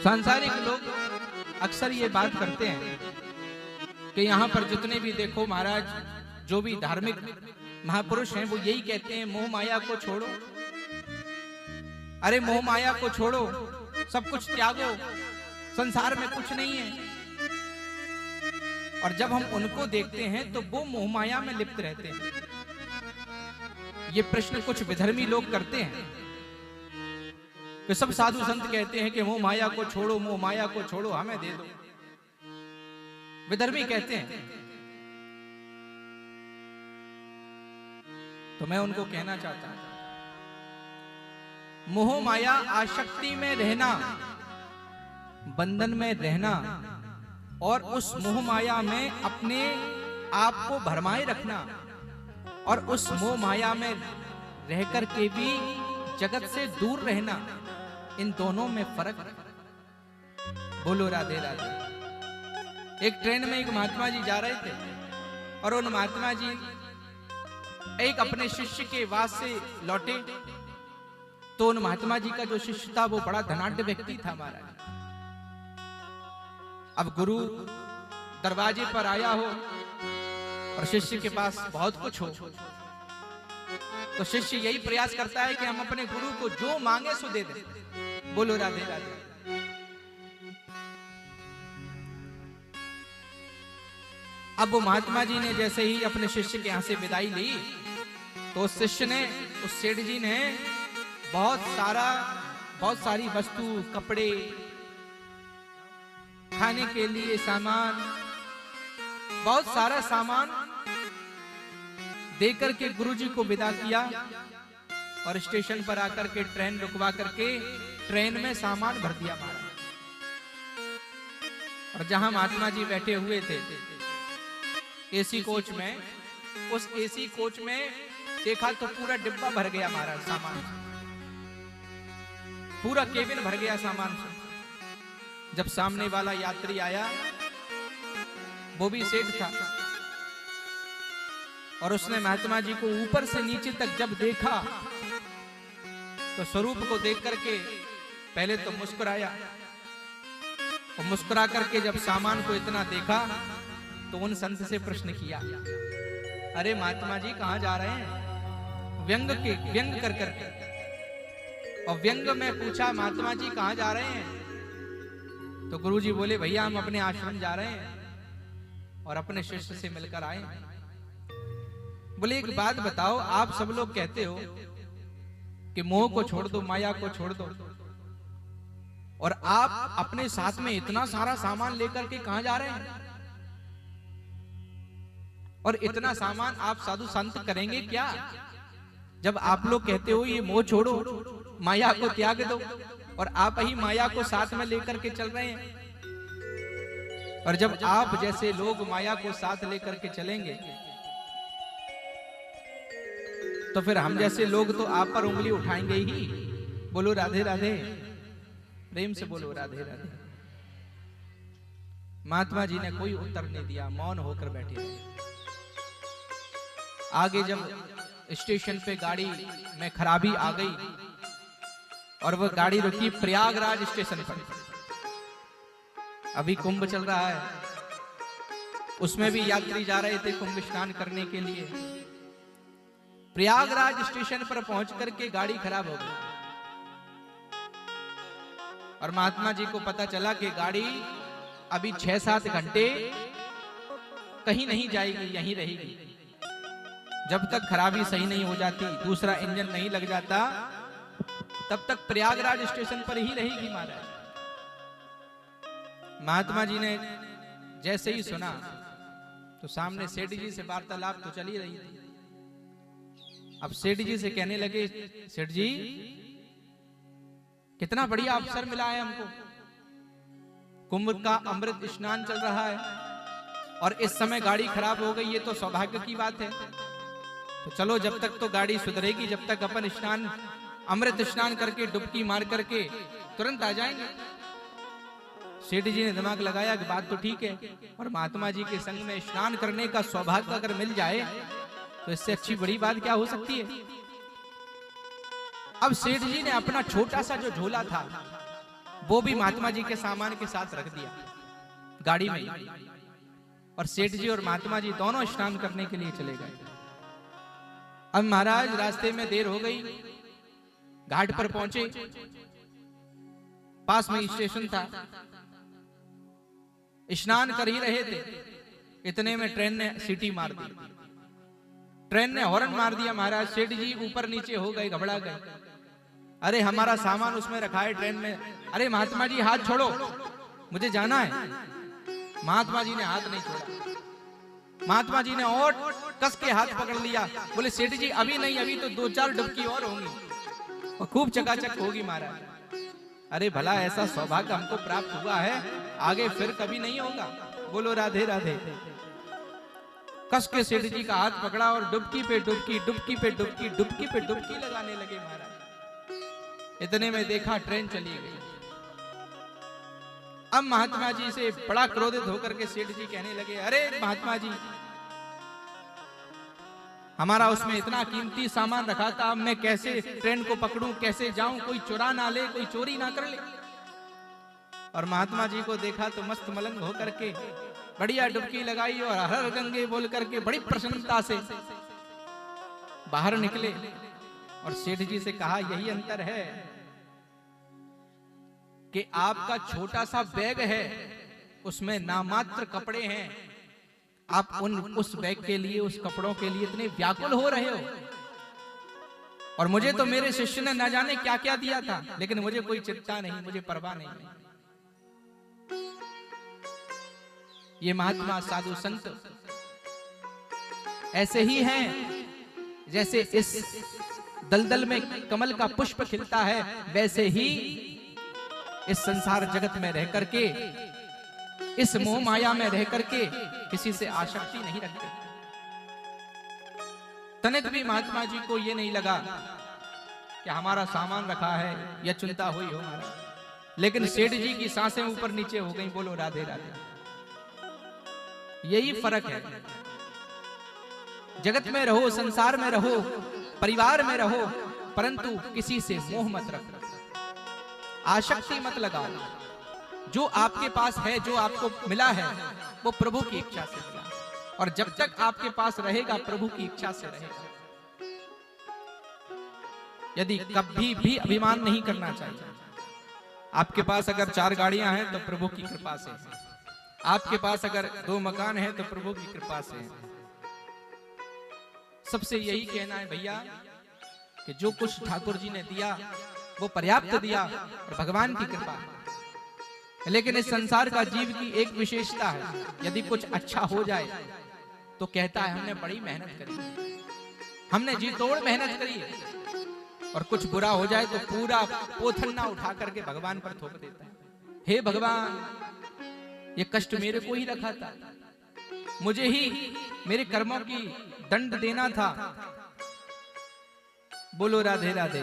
सांसारिक लोग अक्सर ये बात करते हैं कि यहाँ पर जितने भी देखो महाराज, जो भी धार्मिक महापुरुष हैं वो यही कहते हैं मोह माया को छोड़ो। अरे मोह माया को छोड़ो, सब कुछ त्यागो, संसार में कुछ नहीं है। और जब हम उनको देखते हैं तो वो मोह माया में लिप्त रहते हैं। ये प्रश्न कुछ विधर्मी लोग करते हैं कि सब साधु संत कहते हैं कि मोह माया को छोड़ो, मोह माया को छोड़ो, हमें दे दो। विधर्मी कहते हैं। तो मैं उनको कहना चाहता हूं, मोह माया आसक्ति में रहना, बंधन में रहना और उस मोह माया में अपने आप को भरमाए रखना और उस मोह माया में रहकर के भी जगत से दूर रहना, इन दोनों में फर्क है। बोलो राधे राधे। एक ट्रेन में एक महात्मा जी जा रहे थे और उन महात्मा जी एक अपने शिष्य के वास से लौटे तो उन महात्मा जी का जो शिष्य था वो बड़ा धनाढ्य व्यक्ति था महाराज। अब गुरु दरवाजे पर आया हो और शिष्य के पास बहुत कुछ हो तो शिष्य यही प्रयास करता है कि हम अपने गुरु को जो मांगे सो दे दें। बोलो राधे राधे। अब वो महात्मा जी ने जैसे ही अपने शिष्य के यहां से विदाई ली तो उस शिष्य ने, उस सेठ जी ने बहुत सारी वस्तु, कपड़े, खाने के लिए सामान, बहुत सारा सामान देकर के गुरुजी को विदा किया और स्टेशन पर आकर के ट्रेन रुकवा करके ट्रेन में सामान भर दिया महाराज। और जहां महात्मा जी बैठे हुए थे एसी कोच में, उस एसी कोच में देखा तो पूरा डिब्बा भर गया महाराज सामान, पूरा केबिन भर गया सामान से। जब सामने वाला यात्री आया वो भी सेठ था और उसने महात्मा जी को ऊपर से नीचे तक जब देखा तो स्वरूप को देख करके पहले तो मुस्कुराया और मुस्कुरा करके जब सामान को इतना देखा तो उन संत से प्रश्न किया, अरे महात्मा जी कहां जा रहे हैं? व्यंग कर करके। और व्यंग में पूछा, महात्मा जी कहां जा रहे हैं? तो गुरुजी बोले, भैया हम अपने आश्रम जा रहे हैं और अपने शिष्य से मिलकर आए। बोले एक बात बताओ, आप सब लोग कहते हो कि मोह को छोड़ दो, माया को छोड़ दो, और आप अपने साथ में इतना सारा सामान लेकर के कहां जा रहे हैं? और इतना सामान आप साधु संत करेंगे क्या? जब आप लोग कहते हो ये मोह छोड़ो, माया को त्याग दो, और आप ही माया को साथ में लेकर के चल रहे हैं। और जब आप जैसे लोग माया को साथ लेकर के चलेंगे तो फिर हम जैसे लोग तो आप पर उंगली उठाएंगे ही। बोलो राधे राधे, प्रेम से बोलो राधे राधे। महात्मा जी ने कोई उत्तर नहीं दिया, मौन होकर बैठे रहे। आगे जब स्टेशन पे गाड़ी में खराबी आ गई और वह गाड़ी रुकी प्रयागराज स्टेशन पर। अभी कुंभ चल रहा है, उसमें भी यात्री जा रहे थे कुंभ स्नान करने के लिए। प्रयागराज स्टेशन पर पहुंच करके गाड़ी खराब हो गई और महात्मा जी को पता चला कि गाड़ी अभी 6-7 घंटे कहीं नहीं जाएगी, यहीं रहेगी। जब तक खराबी सही नहीं हो जाती, दूसरा इंजन नहीं लग जाता, तब तक प्रयागराज स्टेशन पर ही रहेगी महाराज। महात्मा जी ने जैसे ही सुना तो सामने सेठ जी से वार्तालाप तो चल ही रही थी। अब सेठ जी से कहने लगे, सेठ जी कितना बढ़िया अवसर मिला है हमको, कुंभ का अमृत स्नान चल रहा है और इस समय गाड़ी खराब हो गई, ये तो सौभाग्य की बात है। तो चलो जब तक तो गाड़ी सुधरेगी, जब तक अपन स्नान, अमृत स्नान करके डुबकी मार करके तुरंत आ जाएंगे। सेठ जी ने दिमाग लगाया कि बात तो ठीक है, और महात्मा जी के संग में स्नान करने का सौभाग्य अगर मिल जाए तो इससे अच्छी बड़ी बात क्या हो सकती है। अब सेठ जी ने अपना छोटा सा जो झोला था वो भी महात्मा जी के सामान के साथ रख दिया गाड़ी में। और सेठ जी और महात्मा जी दोनों स्नान करने के लिए चले गए। अब महाराज रास्ते में देर हो गई, घाट पर पहुंचे, पास में स्टेशन था, स्नान कर ही रहे थे, इतने में ट्रेन ने सीटी मार दी, ट्रेन ने हॉर्न मार दिया। महाराज सेठ जी ऊपर नीचे हो गए, घबरा गए, अरे हमारा सामान उसमें रखा है ट्रेन में, अरे महात्मा जी हाथ छोड़ो, मुझे जाना है। महात्मा जी ने हाथ नहीं छोड़ा, महात्मा जी ने और कस के हाथ पकड़ लिया, बोले सेठ जी अभी नहीं, अभी तो 2-4 डुबकी और होंगी और खूब चकाचक होगी महाराज। अरे भला ऐसा सौभाग्य हमको प्राप्त हुआ है, आगे फिर कभी नहीं होगा। बोलो राधे राधे। कस के सेठ जी का हाथ पकड़ा और डुबकी पे डुबकी, डुबकी पे डुबकी, डुबकी पे डुबकी लगाने लगे महाराज। इतने में देखा ट्रेन चली गई। अब महात्मा जी से बड़ा क्रोधित होकर के सेठ जी कहने लगे, अरे महात्मा जी हमारा उसमें इतना कीमती सामान रखा था, अब मैं कैसे ट्रेन को पकड़ूं, कैसे जाऊं, कोई चुरा ना ले, कोई चोरी ना कर ले। और महात्मा जी को देखा तो मस्त मलंग होकर के बढ़िया डुबकी लगाई और हर हर गंगे बोल करके बड़ी प्रसन्नता से बाहर निकले। और सेठ जी से कहा, यही अंतर है कि आपका छोटा सा बैग है, उसमें नामात्र कपड़े हैं, आप उस बैग के लिए, उस कपड़ों के लिए इतने व्याकुल हो रहे हो। और मुझे तो मेरे शिष्य ने न जाने क्या क्या दिया था, लेकिन मुझे कोई चिंता नहीं, मुझे परवाह नहीं। ये महात्मा साधु संत ऐसे ही हैं, जैसे इस दलदल में कमल का पुष्प खिलता है, वैसे ही इस संसार जगत में रह करके, इस मोह माया में रह करके किसी से आसक्ति नहीं रखते। तनिक भी महात्मा जी को ये नहीं लगा कि हमारा सामान रखा है या चिंता हुई हो हमारा, लेकिन सेठ जी की सांसें ऊपर नीचे हो गई। बोलो राधे राधे। यही फर्क है, जगत में रहो, संसार में रहो, परिवार में रहो, परंतु किसी से मोह मत रखो, आसक्ति मत लगाओ। जो आपके पास है, जो आपको मिला है, वो प्रभु की इच्छा से मिला, और जब तक आपके पास रहेगा प्रभु की इच्छा से रहेगा। यदि कभी भी अभिमान नहीं करना चाहिए। आपके पास अगर 4 गाड़ियां हैं तो प्रभु की कृपा से, आपके पास अगर 2 मकान हैं तो प्रभु की कृपा से। सबसे यही कहना है भैया कि जो कुछ ठाकुर जी ने दिया वो पर्याप्त दिया और भगवान की कृपा है। लेकिन इस संसार का जीव की एक विशेषता है, यदि कुछ अच्छा हो जाए तो कहता है हमने बड़ी मेहनत करी, हमने जी तोड़ मेहनत करी है, और कुछ बुरा हो जाए तो पूरा पोथन्ना उठा करके भगवान पर थोप देता है। हे भगवान, ये कष्ट मेरे को ही रखा था, मुझे ही मेरे कर्मों की दंड देना था। बोलो राधे राधे।